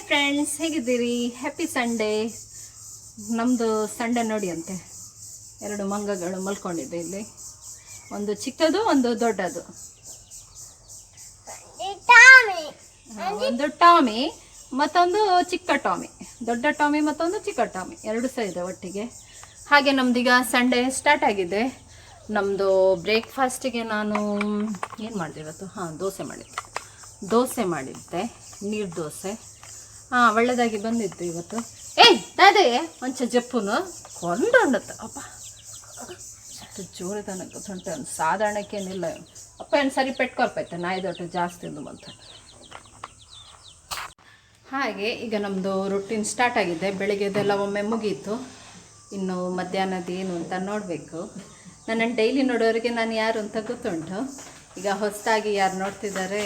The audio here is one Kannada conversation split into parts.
ಫ್ರೆಂಡ್ಸ್, ಹೇಗಿದ್ದೀರಿ? Happy Sunday. ನಮ್ಮದು ಸಂಡೇ ನೋಡಿ ಅಂತೆ, 2 ಮಂಗಗಳು ಮಲ್ಕೊಂಡಿದೆ ಇಲ್ಲಿ. ಒಂದು ಚಿಕ್ಕದು, ಒಂದು ದೊಡ್ಡದು. ಒಂದು ಟಾಮಿ ಮತ್ತೊಂದು ಚಿಕ್ಕ ಟಾಮಿ. ದೊಡ್ಡ ಟಾಮಿ ಮತ್ತೊಂದು ಚಿಕ್ಕ ಟಾಮಿ, 2 ಸಹ ಇದೆ ಒಟ್ಟಿಗೆ. ಹಾಗೆ ನಮ್ದೀಗ ಸಂಡೇ ಸ್ಟಾರ್ಟ್ ಆಗಿದೆ. ನಮ್ಮದು ಬ್ರೇಕ್ಫಾಸ್ಟಿಗೆ ನಾನು ಏನು ಮಾಡಿದೆ ಇವತ್ತು? ದೋಸೆ ಮಾಡಿದ್ದೆ, ನೀರು ದೋಸೆ. ಒಳ್ಳೆದಾಗಿ ಬಂದಿತ್ತು ಇವತ್ತು. ಏಯ್ ದಾದೆ ಒಂಚ ಜಪ್ಪುನು ಕೊಂಡೊಂಡತ್ತ ಅಪ್ಪ, ಅಷ್ಟು ಜೋರದ ಗೊತ್ತುಂಟು. ಸಾಧಾರಣಕ್ಕೇನಿಲ್ಲ ಅಪ್ಪ, ಏನು ಸರಿ ಪೆಟ್ಕೊಳ್ಪೈತೆ ನಾಯಿದೊಟ್ಟು ಜಾಸ್ತಿ ಒಂದು ಬಂತು. ಹಾಗೆ ಈಗ ನಮ್ಮದು ರೊಟೀನ್ ಸ್ಟಾರ್ಟ್ ಆಗಿದೆ. ಬೆಳಿಗ್ಗೆದೆಲ್ಲ ಒಮ್ಮೆ ಮುಗೀತು, ಇನ್ನು ಮಧ್ಯಾಹ್ನದ ಏನು ಅಂತ ನೋಡಬೇಕು. ನನ್ನನ್ನು ಡೈಲಿ ನೋಡೋರಿಗೆ ನಾನು ಯಾರು ಅಂತ ಗೊತ್ತುಂಟು. ಈಗ ಹೊಸದಾಗಿ ಯಾರು ನೋಡ್ತಿದ್ದಾರೆ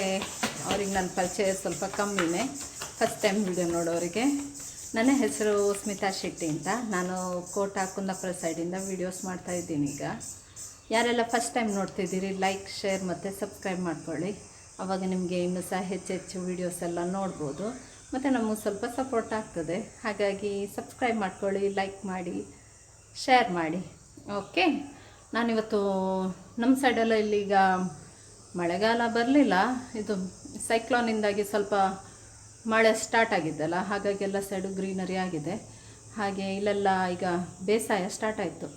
ಅವ್ರಿಗೆ ನನ್ನ ಪರಿಚಯ ಸ್ವಲ್ಪ ಕಮ್ಮಿನೇ. ಫಸ್ಟ್ ಟೈಮ್ ವಿಡಿಯೋ ನೋಡೋರಿಗೆ, ನನ್ನ ಹೆಸರು ಸ್ಮಿತಾ ಶೆಟ್ಟಿ ಅಂತ. ನಾನು ಕೋಟಾ ಕುಂದಾಪುರ ಸೈಡಿಂದ ವೀಡಿಯೋಸ್ ಮಾಡ್ತಾಯಿದ್ದೀನಿ. ಈಗ ಯಾರೆಲ್ಲ ಫಸ್ಟ್ ಟೈಮ್ ನೋಡ್ತಿದ್ದೀರಿ, ಲೈಕ್, ಶೇರ್ ಮತ್ತು ಸಬ್ಸ್ಕ್ರೈಬ್ ಮಾಡ್ಕೊಳ್ಳಿ. ಆವಾಗ ನಿಮಗೆ ಇನ್ನೂ ಸಹ ಹೆಚ್ಚು ವೀಡಿಯೋಸ್ ಎಲ್ಲ ನೋಡ್ಬೋದು ಮತ್ತು ನಮಗೆ ಸ್ವಲ್ಪ ಸಪೋರ್ಟ್ ಆಗ್ತದೆ. ಹಾಗಾಗಿ ಸಬ್ಸ್ಕ್ರೈಬ್ ಮಾಡ್ಕೊಳ್ಳಿ, ಲೈಕ್ ಮಾಡಿ, ಶೇರ್ ಮಾಡಿ. ಓಕೆ, ನಾನಿವತ್ತು ನಮ್ಮ ಸೈಡೆಲ್ಲ ಇಲ್ಲೀಗ ಮಳೆಗಾಲ ಬರಲಿಲ್ಲ, ಇದು ಸೈಕ್ಲೋನಿಂದಾಗಿ ಸ್ವಲ್ಪ ಮಳೆ ಸ್ಟಾರ್ಟ್ ಆಗಿದ್ದಲ್ಲ, ಹಾಗಾಗಿ ಎಲ್ಲ ಸೈಡು ಗ್ರೀನರಿ ಆಗಿದೆ. ಹಾಗೆ ಇಲ್ಲೆಲ್ಲ ಈಗ ಬೇಸಾಯ ಸ್ಟಾರ್ಟ್ ಆಯಿತು.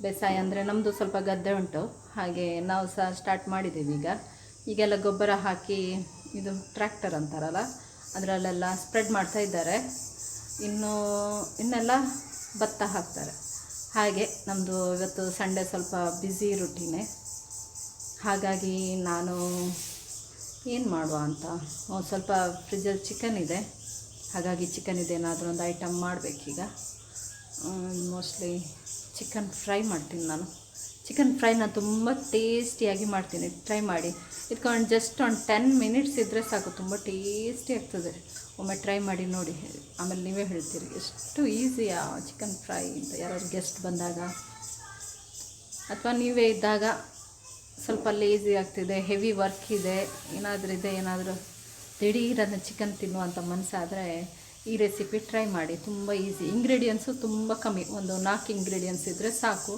ಬೇಸಾಯ ಅಂದರೆ ನಮ್ಮದು ಸ್ವಲ್ಪ ಗದ್ದೆ ಉಂಟು, ಹಾಗೆ ನಾವು ಸಹ ಸ್ಟಾರ್ಟ್ ಮಾಡಿದ್ದೀವಿ. ಈಗೆಲ್ಲ ಗೊಬ್ಬರ ಹಾಕಿ, ಇದು ಟ್ರ್ಯಾಕ್ಟರ್ ಅಂತಾರಲ್ಲ ಅದರಲ್ಲೆಲ್ಲ ಸ್ಪ್ರೆಡ್ ಮಾಡ್ತಾ ಇದ್ದಾರೆ. ಇನ್ನೆಲ್ಲ ಭತ್ತ ಹಾಕ್ತಾರೆ. ಹಾಗೆ ನಮ್ಮದು ಇವತ್ತು ಸಂಡೇ ಸ್ವಲ್ಪ ಬ್ಯುಸಿ ರುಟೀನೇ. ಹಾಗಾಗಿ ನಾನು ಏನು ಮಾಡುವ ಅಂತ, ಸ್ವಲ್ಪ ಫ್ರಿಜ್ಜಲ್ಲಿ ಚಿಕನ್ ಇದೆ, ಹಾಗಾಗಿ ಚಿಕನ್ ಇದೆ ಏನಾದರೂ ಒಂದು ಐಟಮ್ ಮಾಡಬೇಕೀಗ. ಮೋಸ್ಟ್ಲಿ ಚಿಕನ್ ಫ್ರೈ ಮಾಡ್ತೀನಿ ನಾನು. ಚಿಕನ್ ಫ್ರೈನ ತುಂಬ ಟೇಸ್ಟಿಯಾಗಿ ಮಾಡ್ತೀನಿ, ಟ್ರೈ ಮಾಡಿ. ಇದ್ಕೊಂಡು ಜಸ್ಟ್ ಒಂದು 10 ಮಿನಿಟ್ಸ್ ಇದ್ದರೆ ಸಾಕು, ತುಂಬ ಟೇಸ್ಟಿ ಆಗ್ತದೆ. ಒಮ್ಮೆ ಟ್ರೈ ಮಾಡಿ ನೋಡಿ, ಆಮೇಲೆ ನೀವೇ ಹೇಳ್ತೀರಿ ಎಷ್ಟು ಈಸಿಯಾ ಚಿಕನ್ ಫ್ರೈ ಅಂತ. ಯಾರಾದ್ರು ಗೆಸ್ಟ್ ಬಂದಾಗ ಅಥವಾ ನೀವೇ ಇದ್ದಾಗ ಸ್ವಲ್ಪ ಲೇಝಿ ಆಗ್ತಿದೆ, ಹೆವಿ ವರ್ಕ್ ಇದೆ, ಏನಾದರೂ ದಿಢೀರನ್ನು ಚಿಕನ್ ತಿನ್ನುವಂಥ ಮನಸ್ಸಾದರೆ ಈ ರೆಸಿಪಿ ಟ್ರೈ ಮಾಡಿ. ತುಂಬ ಈಸಿ, ಇಂಗ್ರೀಡಿಯೆಂಟ್ಸು ತುಂಬ ಕಮ್ಮಿ, ಒಂದು 4 ಇಂಗ್ರೀಡಿಯೆಂಟ್ಸ್ ಇದ್ದರೆ ಸಾಕು,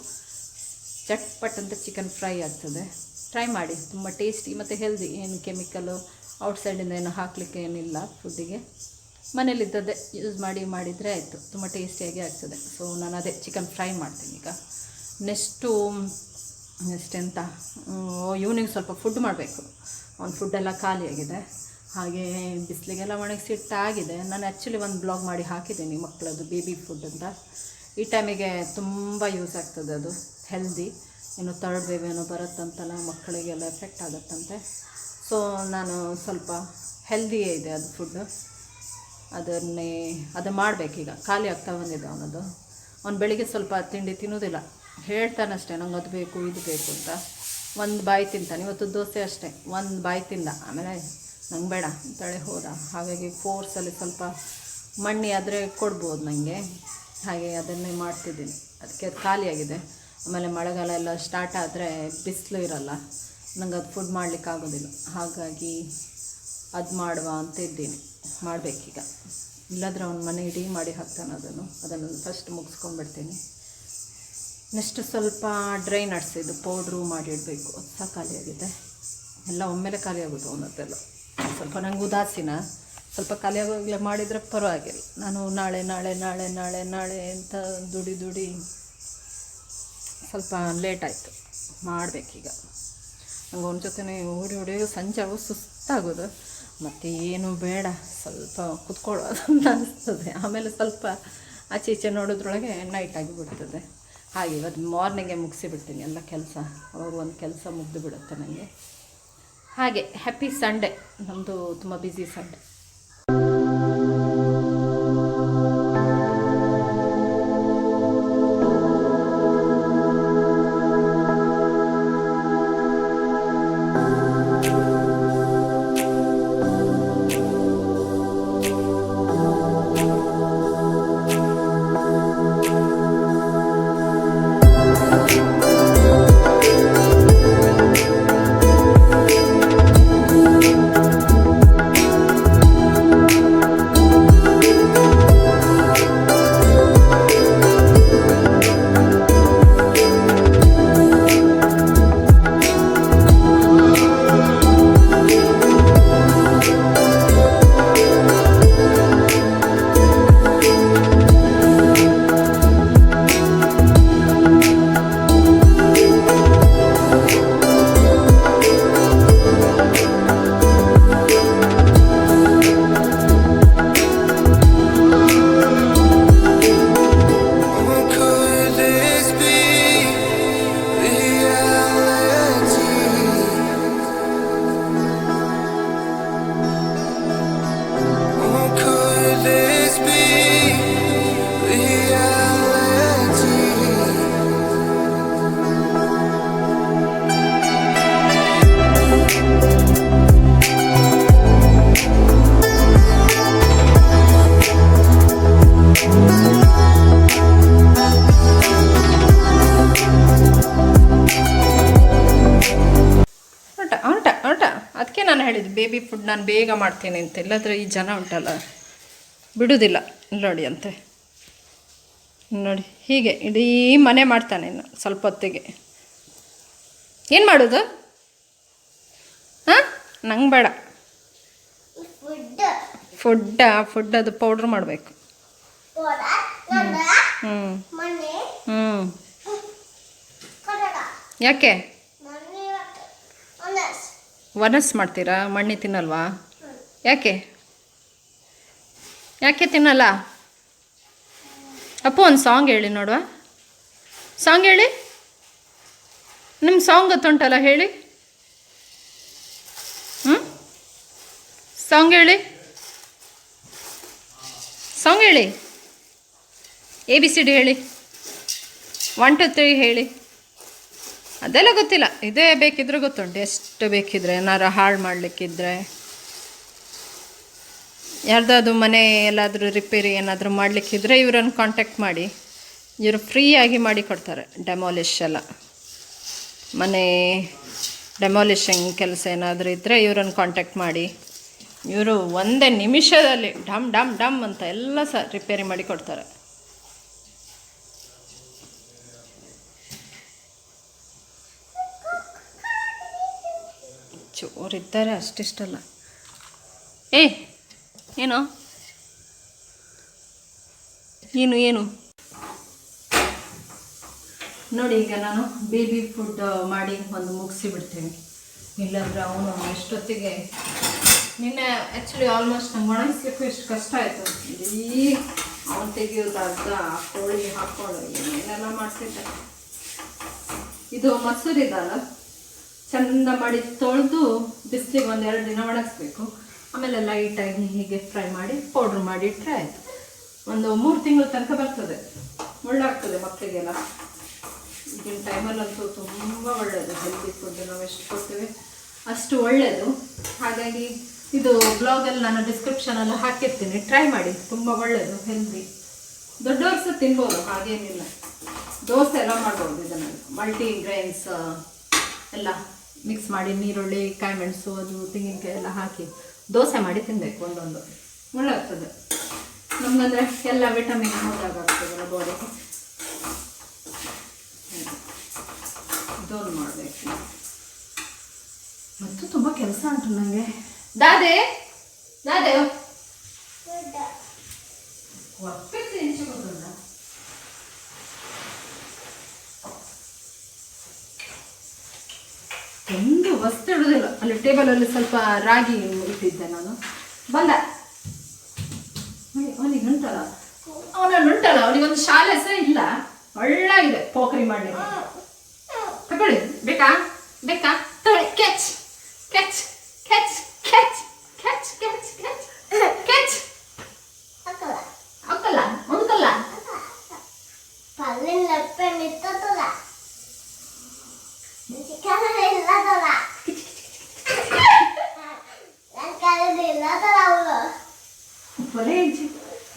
ಚಟ್ಪಟ್ ಅಂತ ಚಿಕನ್ ಫ್ರೈ ಆಗ್ತದೆ. ಟ್ರೈ ಮಾಡಿ, ತುಂಬ ಟೇಸ್ಟಿ ಮತ್ತು ಹೆಲ್ದಿ. ಏನು ಕೆಮಿಕಲ್ಲು ಔಟ್ಸೈಡಿಂದ ಏನು ಹಾಕಲಿಕ್ಕೆ ಏನಿಲ್ಲ ಫುಡ್ಡಿಗೆ. ಮನೇಲಿದ್ದದ್ದೇ ಯೂಸ್ ಮಾಡಿದರೆ ಆಯಿತು, ತುಂಬ ಟೇಸ್ಟಿಯಾಗಿ ಆಗ್ತದೆ. ಸೊ ನಾನು ಅದೇ ಚಿಕನ್ ಫ್ರೈ ಮಾಡ್ತೀನಿ ಈಗ. ನೆಕ್ಸ್ಟ್ ಈವ್ನಿಂಗ್ ಸ್ವಲ್ಪ ಫುಡ್ ಮಾಡಬೇಕು. ಅವ್ನು ಫುಡ್ಡೆಲ್ಲ ಖಾಲಿಯಾಗಿದೆ, ಹಾಗೆ ಬಿಸಿಲಿಗೆಲ್ಲ ಒಣಗಿಸಿಟ್ಟಾಗಿದೆ. ನಾನು ಆ್ಯಕ್ಚುಲಿ ಒಂದು ಬ್ಲಾಗ್ ಮಾಡಿ ಹಾಕಿದ್ದೀನಿ ಮಕ್ಕಳದು, ಬೇಬಿ ಫುಡ್ ಅಂತ. ಈ ಟೈಮಿಗೆ ತುಂಬ ಯೂಸ್ ಆಗ್ತದೆ, ಅದು ಹೆಲ್ದಿ. ಇನ್ನು 3rd ಬೇಬಿ ಏನೋ ಬರುತ್ತಂತಲ್ಲ, ಮಕ್ಕಳಿಗೆಲ್ಲ ಎಫೆಕ್ಟ್ ಆಗುತ್ತಂತೆ. ಸೊ ನಾನು ಸ್ವಲ್ಪ ಹೆಲ್ದಿಯೇ ಇದೆ ಅದು ಫುಡ್ಡು, ಅದು ಮಾಡಬೇಕೀಗ. ಖಾಲಿ ಆಗ್ತಾ ಬಂದಿದೆ ಅವನದು. ಅವ್ನು ಬೆಳಿಗ್ಗೆ ಸ್ವಲ್ಪ ತಿಂಡಿ ತಿನ್ನೋದಿಲ್ಲ, ಹೇಳ್ತಾನಷ್ಟೇ ನಂಗೆ ಅದು ಬೇಕು ಇದು ಬೇಕು ಅಂತ. ಒಂದು ಬಾಯಿ ತಿಂತಾನೆ. ಇವತ್ತು ದೋಸೆ ಅಷ್ಟೇ, ಒಂದು ಬಾಯಿ ತಿಂದ, ಆಮೇಲೆ ನಂಗೆ ಬೇಡ ಅಂತೇಳಿ ಹೋದ. ಹಾಗಾಗಿ ಫೋರ್ಸಲ್ಲಿ ಸ್ವಲ್ಪ ಮಣ್ಣಿ ಆದರೆ ಕೊಡ್ಬೋದು ನನಗೆ, ಹಾಗೆ ಅದನ್ನೇ ಮಾಡ್ತಿದ್ದೀನಿ. ಅದಕ್ಕೆ ಅದು ಖಾಲಿಯಾಗಿದೆ. ಆಮೇಲೆ ಮಳೆಗಾಲ ಎಲ್ಲ ಸ್ಟಾರ್ಟ್ ಆದರೆ ಬಿಸಿಲು ಇರಲ್ಲ, ನಂಗೆ ಅದು ಫುಡ್ ಮಾಡಲಿಕ್ಕಾಗೋದಿಲ್ಲ. ಹಾಗಾಗಿ ಅದು ಮಾಡುವ ಅಂತ ಇದ್ದೀನಿ, ಮಾಡಬೇಕೀಗ. ಇಲ್ಲಾಂದರೆ ಅವ್ನ ಮನೆ ಇಡೀ ಮಾಡಿ ಹಾಕ್ತಾನೆ. ಅದನ್ನು ಫಸ್ಟ್ ಮುಗಿಸ್ಕೊಂಡ್ಬಿಡ್ತೀನಿ. ನೆಕ್ಸ್ಟ್ ಸ್ವಲ್ಪ ಡ್ರೈ ನಟ್ಸ್, ಇದು ಪೌಡ್ರು ಮಾಡಿ ಇಡಬೇಕು. ಅದು ಸಹ ಖಾಲಿಯಾಗಿದೆ, ಎಲ್ಲ ಒಮ್ಮೆಲೆ ಖಾಲಿ ಆಗೋದು ಅವನದ್ದೆಲ್ಲ. ಸ್ವಲ್ಪ ನಂಗೆ ಉದಾಸೀನ, ಸ್ವಲ್ಪ ಖಾಲಿಯಾಗೋಗ್ಲೇ ಮಾಡಿದರೆ ಪರವಾಗಿಲ್ಲ. ನಾನು ನಾಳೆ ಅಂತ ದುಡಿ ಸ್ವಲ್ಪ ಲೇಟ್ ಆಯಿತು, ಮಾಡಬೇಕೀಗ. ನಂಗೆ ಅವನ ಜೊತೆ ಓಡಿ ಸಂಜೆ ಸುಸ್ತಾಗೋದು, ಮತ್ತು ಏನು ಬೇಡ, ಸ್ವಲ್ಪ ಕುತ್ಕೊಳ್ಳೋದು ಅಂತ ಅನಿಸ್ತದೆ. ಆಮೇಲೆ ಸ್ವಲ್ಪ ಆಚೆ ಈಚೆ ನೋಡೋದ್ರೊಳಗೆ ನೈಟ್ ಆಗಿಬಿಡ್ತದೆ. ಹಾಗೆ ಇವತ್ತು ಮಾರ್ನಿಂಗೇ ಮುಗಿಸಿಬಿಡ್ತೀನಿ ಎಲ್ಲ ಕೆಲಸ, ಅವಾಗ ಒಂದು ಕೆಲಸ ಮುಗಿದು ಬಿಡುತ್ತೆ ನನಗೆ. ಹಾಗೆ ಹ್ಯಾಪಿ ಸಂಡೇ. ನಮ್ಮದು ತುಂಬ ಬ್ಯುಸಿ ಸಂಡೇ. ಹೇಳಿದ್ದು ಬೇಬಿ ಫುಡ್ ನಾನು ಬೇಗ ಮಾಡ್ತೀನಿ ಅಂತ. ಇಲ್ಲಾಂದರೆ ಈ ಜನ ಉಂಟಲ್ಲ ಬಿಡೋದಿಲ್ಲ. ನೋಡಿ ಅಂತೆ, ನೋಡಿ ಹೀಗೆ ಇಡೀ ಮನೆ ಮಾಡ್ತಾನೆ ಇನ್ನು ಸ್ವಲ್ಪ ಹೊತ್ತಿಗೆ. ಏನು ಮಾಡೋದು? ಹಾಂ, ನಂಗೆ ಬೇಡ ಫುಡ್ ಅದು ಪೌಡ್ರ್ ಮಾಡಬೇಕು. ಯಾಕೆ ವನಸ್ ಮಾಡ್ತೀರಾ? ಮಣ್ಣಿ ತಿನ್ನಲ್ವಾ? ಯಾಕೆ ತಿನ್ನಲ್ಲ? ಅಪ್ಪು ಒಂದು ಸಾಂಗ್ ಹೇಳಿ ನೋಡುವ. ಸಾಂಗ್ ಹೇಳಿ. ನಿಮ್ಮ ಸಾಂಗ್ ಗೊತ್ತುಂಟಲ್ಲ, ಹೇಳಿ. ಸಾಂಗ್ ಹೇಳಿ, ABCD ಹೇಳಿ, 1 2 3 ಹೇಳಿ. ಅದೆಲ್ಲ ಗೊತ್ತಿಲ್ಲ, ಇದೇ ಬೇಕಿದ್ರೆ ಗೊತ್ತುಂಟು. ಎಷ್ಟು ಬೇಕಿದ್ರೆ ಏನಾರು ಹಾಳು ಮಾಡಲಿಕ್ಕಿದ್ರೆ, ಯಾರ್ದಾದ್ರು ಮನೆ ಎಲ್ಲಾದರೂ ರಿಪೇರಿ ಏನಾದರೂ ಮಾಡಲಿಕ್ಕಿದ್ರೆ ಇವರನ್ನು ಕಾಂಟ್ಯಾಕ್ಟ್ ಮಾಡಿ. ಇವರು ಫ್ರೀಯಾಗಿ ಮಾಡಿ ಕೊಡ್ತಾರೆ. ಡೆಮಾಲಿಷ್ ಎಲ್ಲ ಮನೆ ಡೆಮಾಲಿಷಿಂಗ್ ಕೆಲಸ ಏನಾದರೂ ಇದ್ದರೆ ಇವರನ್ನು ಕಾಂಟ್ಯಾಕ್ಟ್ ಮಾಡಿ. ಇವರು ಒಂದೇ ನಿಮಿಷದಲ್ಲಿ ಡಮ್ ಡಮ್ ಡಮ್ ಅಂತ ಎಲ್ಲ ಸಹ ರಿಪೇರಿ ಮಾಡಿ ಕೊಡ್ತಾರೆ. ಚೋರಿದ್ದಾರೆ, ಅಷ್ಟಿಷ್ಟಲ್ಲ. ಏನು ನೋಡಿ, ಈಗ ನಾನು ಬೇಬಿ ಫುಡ್ ಮಾಡಿ ಒಂದು ಮುಗಿಸಿ ಬಿಡ್ತೀನಿ. ಇಲ್ಲಾಂದರೆ ಅವನು ಎಷ್ಟೊತ್ತಿಗೆ ನಿನ್ನೆ ಆ್ಯಕ್ಚುಲಿ ಆಲ್ಮೋಸ್ಟ್ ನಂಗೆ ಒಣಗಿಸ್ಲಿಕ್ಕೂ ಎಷ್ಟು ಕಷ್ಟ ಆಯಿತು. ಇಡೀ ಅವನು ತೆಗಿಯೋದು ಅರ್ಧ ಕೋಳಿ ಹಾಕ್ಕೊಂಡು ಏನೆಲ್ಲ ಮಾಡ್ತಿದ್ದೆ. ಇದು ಮೊಸರು ಇದಲ್ಲ, ಚೆಂದ ಮಾಡಿ ತೊಳೆದು ಬಿಸಿಲಿಗೆ 1-2 ದಿನ ಒಣಗಿಸ್ಬೇಕು. ಆಮೇಲೆ ಲೈಟಾಗಿ ಹೀಗೆ ಫ್ರೈ ಮಾಡಿ ಪೌಡ್ರ್ ಮಾಡಿ ಇಟ್ಟರೆ ಆಯಿತು. ಒಂದು 3 ತಿಂಗಳ ತನಕ ಬರ್ತದೆ. ಒಳ್ಳೆಯಾಗ್ತದೆ ಮಕ್ಕಳಿಗೆಲ್ಲ. ಈಗಿನ ಟೈಮಲ್ಲಂತೂ ತುಂಬ ಒಳ್ಳೆಯದು ಹೆಲ್ದಿ ಫುಡ್. ನಾವು ಎಷ್ಟು ಕೊಡ್ತೇವೆ ಅಷ್ಟು ಒಳ್ಳೆಯದು. ಹಾಗಾಗಿ ಇದು ಬ್ಲಾಗಲ್ಲಿ ನಾನು ಡಿಸ್ಕ್ರಿಪ್ಷನಲ್ಲಿ ಹಾಕಿರ್ತೀನಿ, ಟ್ರೈ ಮಾಡಿ. ತುಂಬ ಒಳ್ಳೆಯದು, ಹೆಲ್ದಿ. ದೊಡ್ಡವರು ಸಹ ತಿನ್ಬೋದು, ಹಾಗೇನಿಲ್ಲ. ದೋಸೆ ಎಲ್ಲ ಮಾಡ್ಬೋದು ಇದನ್ನು. ಮಲ್ಟಿ ಗ್ರೈನ್ಸ್ ಎಲ್ಲ ಮಿಕ್ಸ್ ಮಾಡಿ ನೀರುಳ್ಳಿ, ಕಾಯಿ ಮೆಣಸು, ಅದು ತೆಂಗಿನಕಾಯಿ ಎಲ್ಲ ಹಾಕಿ ದೋಸೆ ಮಾಡಿ ತಿನ್ನಬೇಕು. ಒಂದೊಂದು ಒಳ್ಳೆ ಆಗ್ತದೆ ನಮಗಂದರೆ ಎಲ್ಲ ವಿಟಮಿನ್ ಹೋದಾಗ್ತದಲ್ಲ ಬಾಡಿಗೆ. ಇದೊಂದು ಮಾಡಬೇಕು. ಮತ್ತು ತುಂಬ ಕೆಲಸ ಉಂಟು ನನಗೆ. ದಾದೆ ಒಂದು ವಸ್ತು ಇಡೋದಿಲ್ಲ. ಅಲ್ಲಿ ಟೇಬಲಲ್ಲಿ ಸ್ವಲ್ಪ ರಾಗಿ ಇಟ್ಟಿದ್ದೆ ನಾನು. ಬಂದ ಅವನಿಗೆ ಉಂಟಲ್ಲ, ಅವನಿಗೊಂದು ಶಾಲೆ ಸಹ ಇಲ್ಲ. ಒಳ್ಳಾಗಿದೆ ಪೋಖರಿ ಮಾಡಲಿಕ್ಕೆ. ತಗೊಳ್ಳಿ, ಬೇಕಾ ತಗೊಳ್ಳಿ. Catch catch catch catch catch catch catch catch. ಹಾಕಲ್ಲ ಒಂದಲ್ಲ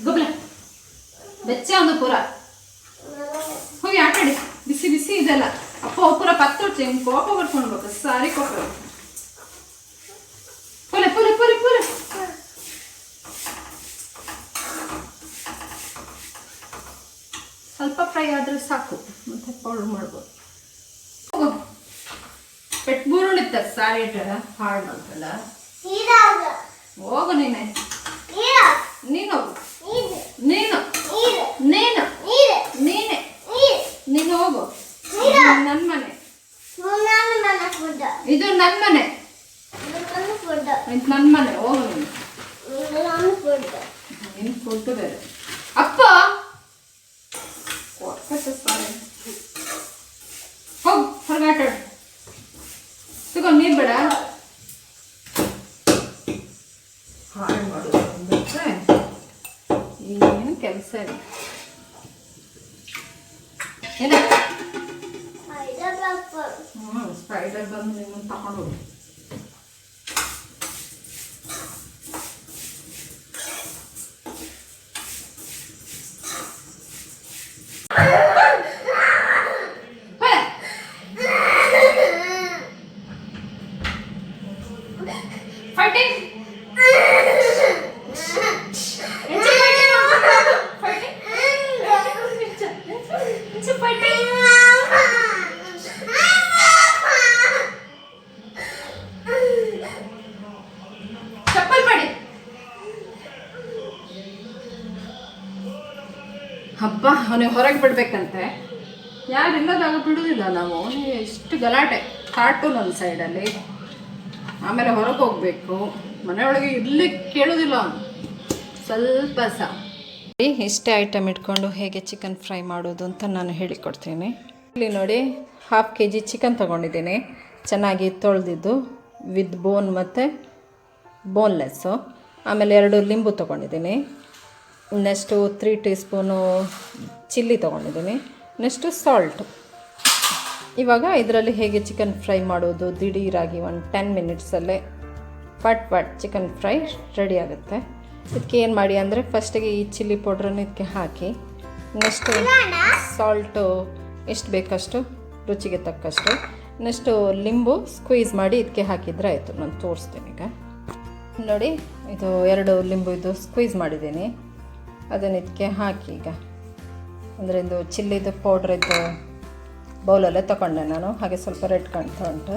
ಗೊಬ್ಬಲ ಬೆಚ್ಚ ಒಂದು ಪೂರ ಹೋಗಿ ಆಟಾಡಿ. ಬಿಸಿ ಬಿಸಿ ಇದೆಲ್ಲ ಅಪ್ಪ ಪೂರ ಪತ್ತೊಡ್ತೀನಿ. ಕೋಪ ಬರ್ಕೊಂಡ್ಬೇಕು, ಸಾರಿ ಕೋಪ. ಪುಲೆ ಪುಲೆ ಪುಲೆ ಪುಲೆ ಸ್ವಲ್ಪ ಫ್ರೈ ಆದರೆ ಸಾಕು, ಮತ್ತೆ ಪೌಡರ್ ಮಾಡ್ಬೋದು. ಹೋಗು, ಪೆಟ್ಟು ಬೂರುಳಿತ್ತ ಸಾರಿ ಇಟ್ಟಲ್ಲ, ಹಾಳು ಮಾಡ್ತಲ್ಲ. ಹೋಗು ನೀನು ಹೋಗು, ನೀನು ಹೋಗು. ನನ್ನ ಮನೆ, ಇದು ನನ್ನ ಮನೆ, ನನ್ನ ಮನೆ. ಹೋಗು ನಿನ್ನ ಫುಡ್ ಬೇರೆ. ಅಪ್ಪ ಹೋಗು, ಹೊರಗಾಟಾಡು. ತಗೋ, ನೀರು ಬೇಡ. ಹಾಳು ಮಾಡೋದು ಬಿಟ್ಟರೆ ಏನು ಕೆಲಸ ಇಲ್ಲ. ಏನ ಸ್ಪೈಡರ್ ಬಂದು ನಿಮ್ಮನ್ನು ತಗೊಂಡು ಹೋಗಿ. ಅವನಿಗೆ ಹೊರಗೆ ಬಿಡಬೇಕಂತೆ. ಯಾರು ಇಲ್ಲದಾಗ ಬಿಡುವುದಿಲ್ಲ ನಾವು. ಇಷ್ಟು ಗಲಾಟೆ. ಕಾರ್ಟೂನ್ ಒಂದು ಸೈಡಲ್ಲಿ, ಆಮೇಲೆ ಹೊರಗೆ ಹೋಗಬೇಕು, ಮನೆಯೊಳಗೆ ಇರ್ಲಿಕ್ಕೆ ಕೇಳೋದಿಲ್ಲ ಅವನು ಸ್ವಲ್ಪ ಸಹ. ಇಷ್ಟೇ ಐಟಮ್ ಇಟ್ಕೊಂಡು ಹೇಗೆ ಚಿಕನ್ ಫ್ರೈ ಮಾಡೋದು ಅಂತ ನಾನು ಹೇಳಿಕೊಡ್ತೀನಿ. ಇಲ್ಲಿ ನೋಡಿ, 1/2 kg ಚಿಕನ್ ತೊಗೊಂಡಿದ್ದೀನಿ, ಚೆನ್ನಾಗಿ ತೊಳೆದಿದ್ದು ವಿತ್ ಬೋನ್ ಮತ್ತು ಬೋನ್ಲೆಸ್ಸು. ಆಮೇಲೆ 2 ಲಿಂಬು ತೊಗೊಂಡಿದ್ದೀನಿ. ನೆಕ್ಸ್ಟು 3 ಟೀ ಸ್ಪೂನು ಚಿಲ್ಲಿ ತೊಗೊಂಡಿದ್ದೀನಿ. Next salt. ಇವಾಗ ಇದರಲ್ಲಿ ಹೇಗೆ ಚಿಕನ್ ಫ್ರೈ ಮಾಡೋದು ದಿಢೀರಾಗಿ ಒಂದು 10 ಮಿನಿಟ್ಸಲ್ಲೇ ಪಟ್ ಚಿಕನ್ ಫ್ರೈ ರೆಡಿ ಆಗುತ್ತೆ. ಇದಕ್ಕೆ ಏನು ಮಾಡಿ ಅಂದರೆ ಫಸ್ಟಿಗೆ ಈ ಚಿಲ್ಲಿ ಪೌಡ್ರನ್ನು ಇದಕ್ಕೆ ಹಾಕಿ, ನೆಕ್ಸ್ಟು ಸಾಲ್ಟು ಎಷ್ಟು ಬೇಕಷ್ಟು ರುಚಿಗೆ ತಕ್ಕಷ್ಟು, ನೆಕ್ಸ್ಟು ಲಿಂಬು ಸ್ಕ್ವೀಸ್ ಮಾಡಿ ಇದಕ್ಕೆ ಹಾಕಿದರೆ ಆಯಿತು. ನಾನು ತೋರಿಸ್ತೀನಿ ಈಗ ನೋಡಿ. ಇದು 2 ಲಿಂಬು ಇದು ಸ್ಕ್ವೀಸ್ ಮಾಡಿದ್ದೀನಿ, ಅದನ್ನು ಇದಕ್ಕೆ ಹಾಕಿ ಈಗ. ಅಂದರೆ ಇದು ಚಿಲ್ಲಿದು ಪೌಡ್ರಿದ್ದು ಬೌಲಲ್ಲೇ ತೊಗೊಂಡೆ ನಾನು, ಹಾಗೆ ಸ್ವಲ್ಪ ರೆಡ್ ಕಾಣ್ತಾ ಉಂಟು.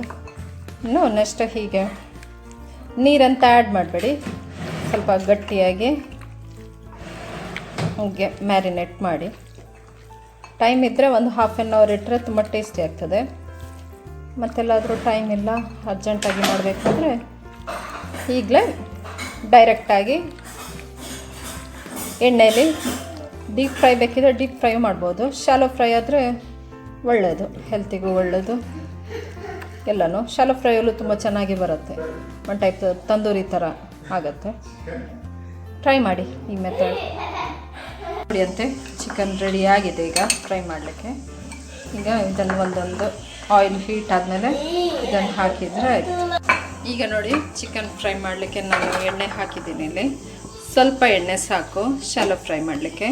ಇನ್ನು ನೆಕ್ಸ್ಟ್ ಹೀಗೆ ನೀರಂತ ಆ್ಯಡ್ ಮಾಡಬೇಡಿ, ಸ್ವಲ್ಪ ಗಟ್ಟಿಯಾಗಿ ಹೀಗೆ ಮ್ಯಾರಿನೇಟ್ ಮಾಡಿ. ಟೈಮ್ ಇದ್ದರೆ ಒಂದು 1/2 hour ಇಟ್ಟರೆ ತುಂಬ ಟೇಸ್ಟಿ ಆಗ್ತದೆ. ಮತ್ತೆಲ್ಲಾದರೂ ಟೈಮ್ ಇಲ್ಲ, ಅರ್ಜೆಂಟಾಗಿ ಮಾಡಬೇಕಂದ್ರೆ ಈಗಲೇ ಡೈರೆಕ್ಟಾಗಿ ಎಣ್ಣೆಯಲ್ಲಿ ಡೀಪ್ ಫ್ರೈ ಬೇಕಿದ್ರೆ ಡೀಪ್ ಫ್ರೈ ಮಾಡ್ಬೋದು. ಶಾಲೋ ಫ್ರೈ ಆದರೆ ಒಳ್ಳೆಯದು, ಹೆಲ್ತಿಗೂ ಒಳ್ಳೆಯದು ಎಲ್ಲನೂ. ಶಾಲೋ ಫ್ರೈಯಲ್ಲೂ ತುಂಬ ಚೆನ್ನಾಗಿ ಬರುತ್ತೆ, ಒಂದು ಟೈಪ್ ತಂದೂರಿ ಥರ ಆಗುತ್ತೆ. ಟ್ರೈ ಮಾಡಿ ಈ ಮೆಥಡ್ ನೋಡಿ. ಅಂತೆ ಚಿಕನ್ ರೆಡಿ ಆಗಿದೆ ಈಗ ಫ್ರೈ ಮಾಡಲಿಕ್ಕೆ. ಈಗ ಇದನ್ನು ಒಂದೊಂದು ಆಯಿಲ್ ಹೀಟ್ ಆದಮೇಲೆ ಇದನ್ನು ಹಾಕಿದರೆ ಆಯಿತು. ಈಗ ನೋಡಿ, ಚಿಕನ್ ಫ್ರೈ ಮಾಡಲಿಕ್ಕೆ ನಾನು ಎಣ್ಣೆ ಹಾಕಿದ್ದೀನಿ. ಇಲ್ಲಿ ಸ್ವಲ್ಪ ಎಣ್ಣೆ ಸಾಕು ಶಾಲೋ ಫ್ರೈ ಮಾಡಲಿಕ್ಕೆ.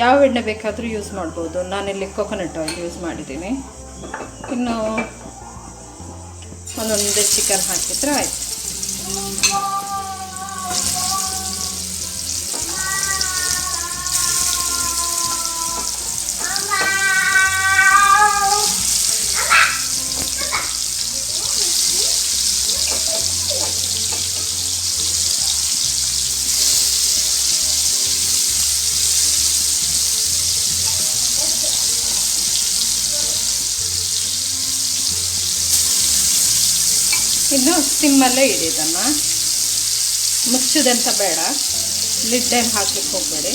ಯಾವ ಎಣ್ಣೆ ಬೇಕಾದರೂ ಯೂಸ್ ಮಾಡ್ಬೋದು. ನಾನಿಲ್ಲಿ ಕೊಕೊನಟ್ ಆಯಿಲ್ ಯೂಸ್ ಮಾಡಿದ್ದೀನಿ. ಇನ್ನು ಒಂದೊಂದೇ ಚಿಕನ್ ಹಾಕಿದರೆ ಆಯಿತು. ಇನ್ನು ಸಿಮ್ಮಲ್ಲೇ ಇಡಿ, ಇದನ್ನು ಮುಚ್ಚದಂತ ಬೇಡ, ಲಿಡ್ಡೇನು ಹಾಕ್ಲಿಕ್ಕೆ ಹೋಗಬೇಡಿ.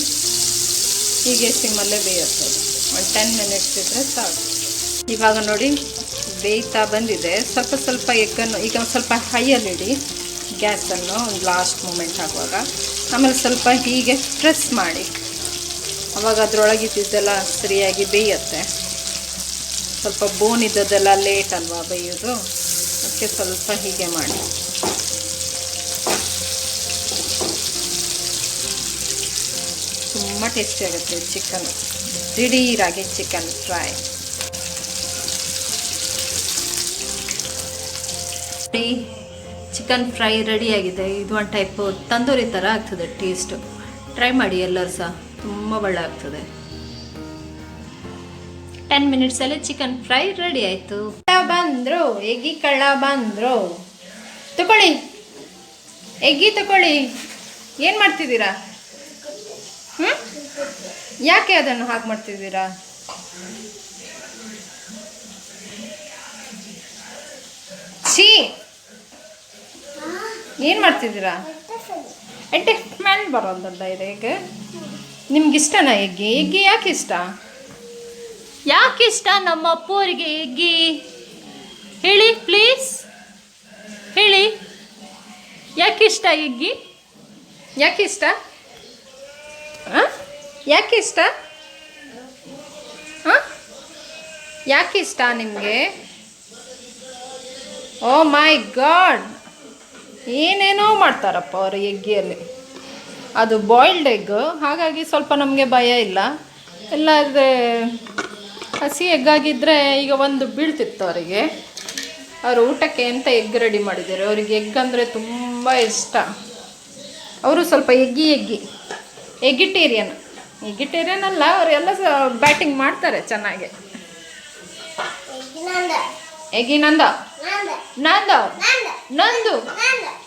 ಹೀಗೆ ಸಿಮ್ಮಲ್ಲೇ ಬೇಯುತ್ತೆ. ಒಂದು 10 ಮಿನಿಟ್ಸ್ ಇದ್ದರೆ ಸಾಕು. ಇವಾಗ ನೋಡಿ ಬೇಯ್ತಾ ಬಂದಿದೆ. ಸ್ವಲ್ಪ ಎಗ್ಗನ್ನು ಈಗ ಒಂದು ಸ್ವಲ್ಪ ಹೈಯಲ್ಲಿಡಿ ಗ್ಯಾಸನ್ನು, ಒಂದು ಲಾಸ್ಟ್ ಮೂಮೆಂಟ್ ಆಗುವಾಗ. ಆಮೇಲೆ ಸ್ವಲ್ಪ ಹೀಗೆ ಪ್ರೆಸ್ ಮಾಡಿ, ಆವಾಗ ಅದರೊಳಗಿದ್ದೆಲ್ಲ ಸರಿಯಾಗಿ ಬೇಯುತ್ತೆ. ಸ್ವಲ್ಪ ಬೋನ್ ಇದ್ದದೆಲ್ಲ ಲೇಟ್ ಅಲ್ವಾ ಬೇಯೋದು, ಅದಕ್ಕೆ ಸ್ವಲ್ಪ ಹೀಗೆ ಮಾಡಿ. ತುಂಬ ಟೇಸ್ಟಿ ಆಗುತ್ತೆ ಚಿಕನ್, ದಿಢೀರಾಗಿ ಚಿಕನ್ ಫ್ರೈ. ಚಿಕನ್ ಫ್ರೈ ರೆಡಿಯಾಗಿದೆ. ಇದು ಒಂದು ಟೈಪು ತಂದೂರಿ ಥರ ಆಗ್ತದೆ ಟೇಸ್ಟು. ಟ್ರೈ ಮಾಡಿ ಎಲ್ಲರೂ ಸಹ, ತುಂಬ ಒಳ್ಳೆ ಆಗ್ತದೆ. 10 ಮಿನಿಟ್ಸಲ್ಲಿ ಚಿಕನ್ ಫ್ರೈ ರೆಡಿ ಆಯಿತು. ಬಂದರು ಎಗ್ಗಿ ಕಳ್ಳ ಬಂದರು. ತಗೊಳ್ಳಿ ಎಗ್ಗಿ ತಗೊಳ್ಳಿ. ಏನು ಮಾಡ್ತಿದ್ದೀರಾ? ಯಾಕೆ ಅದನ್ನು ಹಾಗೆ ಮಾಡ್ತಿದ್ದೀರಾ? ಛೀ, ಏನು ಮಾಡ್ತಿದ್ದೀರಾ? ಎಟ್ಟೆ ಸ್ಮೆಲ್ ಬರೋದಲ್ಲ ಇದೆ. ಈಗ ನಿಮ್ಗೆ ಇಷ್ಟನಾ ಎಗ್ಗಿ? ಎಗ್ಗಿ ಯಾಕೆ ಇಷ್ಟ? ಯಾಕೆ ಇಷ್ಟ ನಮ್ಮ ಅಪ್ಪೋರಿಗೆ ಎಗ್ಗಿ? ಹೇಳಿ ಪ್ಲೀಸ್, ಹೇಳಿ. ಯಾಕೆ ಇಷ್ಟ ಎಗ್ಗಿ? ಯಾಕೆ ಇಷ್ಟ? ಯಾಕೆ ಇಷ್ಟ? ಯಾಕೆ ಇಷ್ಟ ನಿಮಗೆ? ಓ ಮೈ ಗಾಡ್, ಏನೇನೋ ಮಾಡ್ತಾರಪ್ಪ ಅವರು ಎಗ್ಗಿಯಲ್ಲಿ. ಅದು ಬಾಯ್ಲ್ಡ್ ಎಗ್, ಹಾಗಾಗಿ ಸ್ವಲ್ಪ ನಮಗೆ ಭಯ ಇಲ್ಲ. ಇಲ್ಲಾದರೆ ಹಸಿ ಎಗ್ಗಾಗಿದ್ದರೆ ಈಗ ಒಂದು ಬೀಳ್ತಿತ್ತು ಅವರಿಗೆ. ಅವರು ಊಟಕ್ಕೆ ಎಂತ ಎಗ್ ರೆಡಿ ಮಾಡಿದ್ದಾರೆ. ಅವರಿಗೆ ಎಗ್ ಅಂದರೆ ತುಂಬ ಇಷ್ಟ. ಅವರು ಸ್ವಲ್ಪ ಎಗ್ಗಿಟೇರಿಯನ್ ಅಲ್ಲ, ಅವರೆಲ್ಲ ಬ್ಯಾಟಿಂಗ್ ಮಾಡ್ತಾರೆ ಚೆನ್ನಾಗಿ. ಎಗ್ಗಿ ನಂದು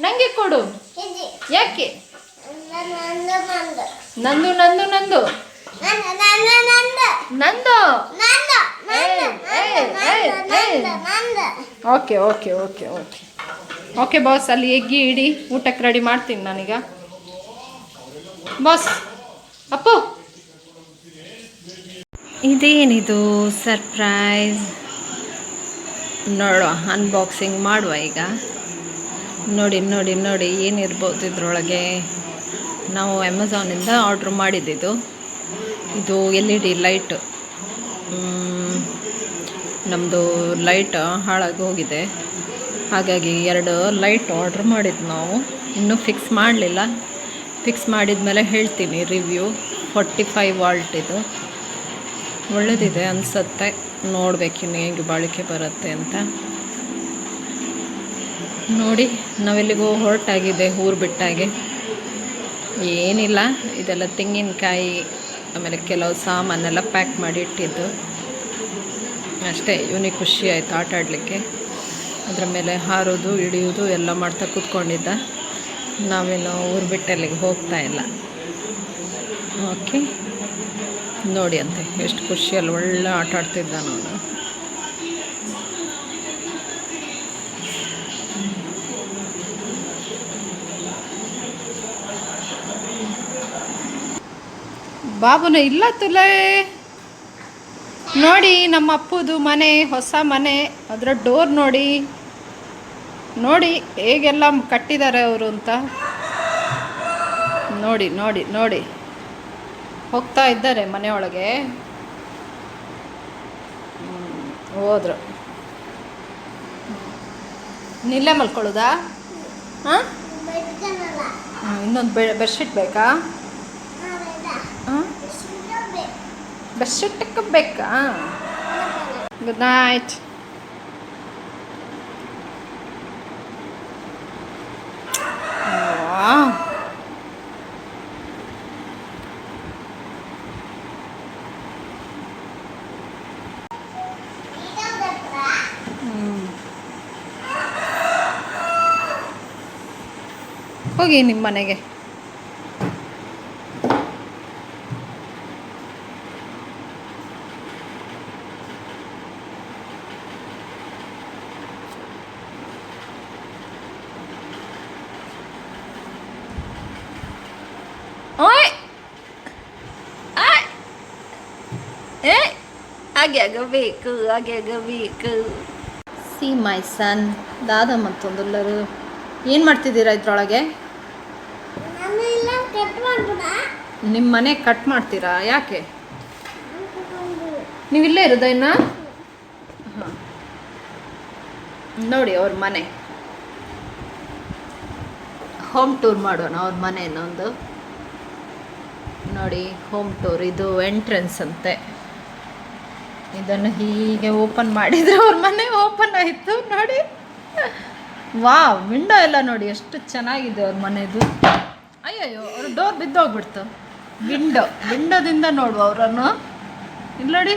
ನನಗೆ ಕೊಡು. ಯಾಕೆ? ನಂದು ನಂದು. Okay okay okay okay okay boss, ಅಲ್ಲಿ ಎಗ್ಗಿ ಇಡಿ, ಊಟಕ್ಕೆ ರೆಡಿ ಮಾಡ್ತೀನಿ ನಾನೀಗ. ಬಾಸ್ ಅಪ್ಪು, ಇದೇನಿದು ಸರ್ಪ್ರೈಸ್ ನೋಡುವ, ಅನ್ಬಾಕ್ಸಿಂಗ್ ಮಾಡುವ ಈಗ. ನೋಡಿ ನೋಡಿ ನೋಡಿ ಏನಿರ್ಬೋದು ಇದರೊಳಗೆ. ನಾವು ಅಮೆಝಾನಿಂದ ಆರ್ಡ್ರ್ ಮಾಡಿದ್ದಿದ್ದು. ಇದು LED ಲೈಟ್. ನಮ್ಮದು ಲೈಟ್ ಹಾಳಾಗಿ ಹೋಗಿದೆ, ಹಾಗಾಗಿ 2 ಲೈಟ್ ಆರ್ಡ್ರ್ ಮಾಡಿದ್ದು ನಾವು. ಇನ್ನೂ ಫಿಕ್ಸ್ ಮಾಡಲಿಲ್ಲ. ಫಿಕ್ಸ್ ಮಾಡಿದ ಮೇಲೆ ಹೇಳ್ತೀನಿ ರಿವ್ಯೂ. 45 ವಾಲ್ಟ್ ಇದು, ಒಳ್ಳೆಯದಿದೆ ಅನಿಸುತ್ತೆ. ನೋಡಬೇಕಿನ್ನು ಹೇಗೆ ಬಾಳಿಕೆ ಬರುತ್ತೆ ಅಂತ. ನೋಡಿ, ನಾವೆಲ್ಲಿಗೋ ಹೊರಟಾಗಿದೆ, ಊರು ಬಿಟ್ಟಾಗೆ. ಏನಿಲ್ಲ, ಇದೆಲ್ಲ ತೆಂಗಿನಕಾಯಿ, ಆಮೇಲೆ ಕೆಲವು ಸಾಮಾನೆಲ್ಲ ಪ್ಯಾಕ್ ಮಾಡಿ ಇಟ್ಟಿದ್ದು ಅಷ್ಟೇ. ಇವನಿಗೆ ಖುಷಿ ಆಯಿತು ಆಟ ಆಡಲಿಕ್ಕೆ. ಅದರ ಮೇಲೆ ಹಾರೋದು ಇಳಿಯೋದು ಎಲ್ಲ ಮಾಡ್ತಾ ಕೂತ್ಕೊಂಡಿದ್ದ. ನಾವೇನು ಊರು ಬಿಟ್ಟು ಅಲ್ಲಿಗೆ ಹೋಗ್ತಾ ಇಲ್ಲ. ಓಕೆ, ನೋಡಿ ಅಂತೆ ಎಷ್ಟು ಖುಷಿಯಲ್ಲಿ ಒಳ್ಳೆ ಆಟ ಆಡ್ತಿದ್ದ ನಾನು. ಬಾಬುನ ಇಲ್ಲ ತುಲೆ. ನೋಡಿ ನಮ್ಮ ಅಪ್ಪುದು ಮನೆ, ಹೊಸ ಮನೆ. ಅದರ ಡೋರ್ ನೋಡಿ ನೋಡಿ ಹೇಗೆಲ್ಲ ಕಟ್ಟಿದ್ದಾರೆ ಅವರು ಅಂತ. ನೋಡಿ ನೋಡಿ ನೋಡಿ ಹೋಗ್ತಾ ಇದ್ದಾರೆ ಮನೆಯೊಳಗೆ. ಹೋದ್ರು. ನಿಲ್ಲೇ ಮಲ್ಕೊಳ್ಳೋದಾ? ಹಾಂ, ಇನ್ನೊಂದು ಬೆಡ್ಶೀಟ್ ಬೇಕಾ? ಹಾಂ, ಬೆಡ್ಶೀಟ್ ಬೇಕಾ? Good night. ಹೋಗಿ ನಿಮ್ಮ ಮನೆಗೆ. ಓಯ್ ಹಾಗೆ ಆಗಬೇಕು, ಹಾಗೆ ಆಗಬೇಕು. ಸಿ ಮೈ ಸನ್, ದಾದ ಮತ್ತೊಂದೆಲ್ಲರೂ ಏನು ಮಾಡ್ತಿದ್ದೀರಾ ಇದ್ರೊಳಗೆ? ನಿಮ್ಮ ಮನೆ ಕಟ್ ಮಾಡ್ತೀರಾ? ಯಾಕೆ? ನೀವಿಲ್ಲೇ ಇರೋದ ಇನ್ನು? ಹಾಂ, ನೋಡಿ ಅವ್ರ ಮನೆ. ಹೋಮ್ ಟೂರ್ ಮಾಡೋಣ ಅವ್ರ ಮನೆಯನ್ನೊಂದು. ನೋಡಿ, ಹೋಮ್ ಟೂರ್. ಇದು ಎಂಟ್ರೆನ್ಸ್ ಅಂತೆ. ಇದನ್ನು ಹೀಗೆ ಓಪನ್ ಮಾಡಿದರೆ ಅವ್ರ ಮನೆ ಓಪನ್ ಆಯಿತು. ನೋಡಿ, ವಾವ್, ವಿಂಡೋ ಎಲ್ಲ ನೋಡಿ ಎಷ್ಟು ಚೆನ್ನಾಗಿದೆ ಅವ್ರ ಮನೆದು. ಅಯ್ಯಯ್ಯೋ, ಅವ್ರ ಡೋರ್ ಬಿದ್ದೋಗ್ಬಿಡ್ತು. ವಿಂಡೋದಿಂದ ನೋಡು ಅವರನ್ನು. ಇಲ್ಲಿ ನೋಡಿ,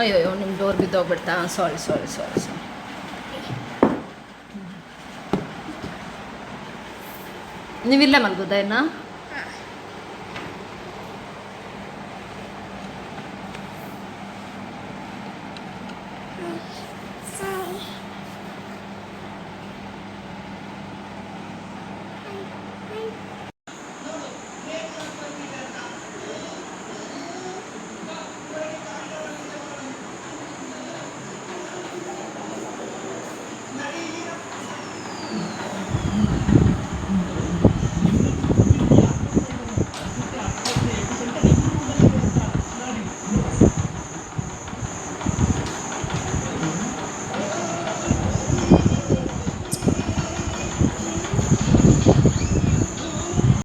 ಅಯ್ಯಯ್ಯೋ ನಿಮ್ಮ ಡೋರ್ ಬಿದ್ದೋಗ್ಬಿಡ್ತಾ? ಸಾರಿ ಸಾರಿ ಸಾರಿ ಸಾರಿ. ನೀವಿಲ್ಲೇ ಮಲ್ಗೋದಾ ಇನ್ನು?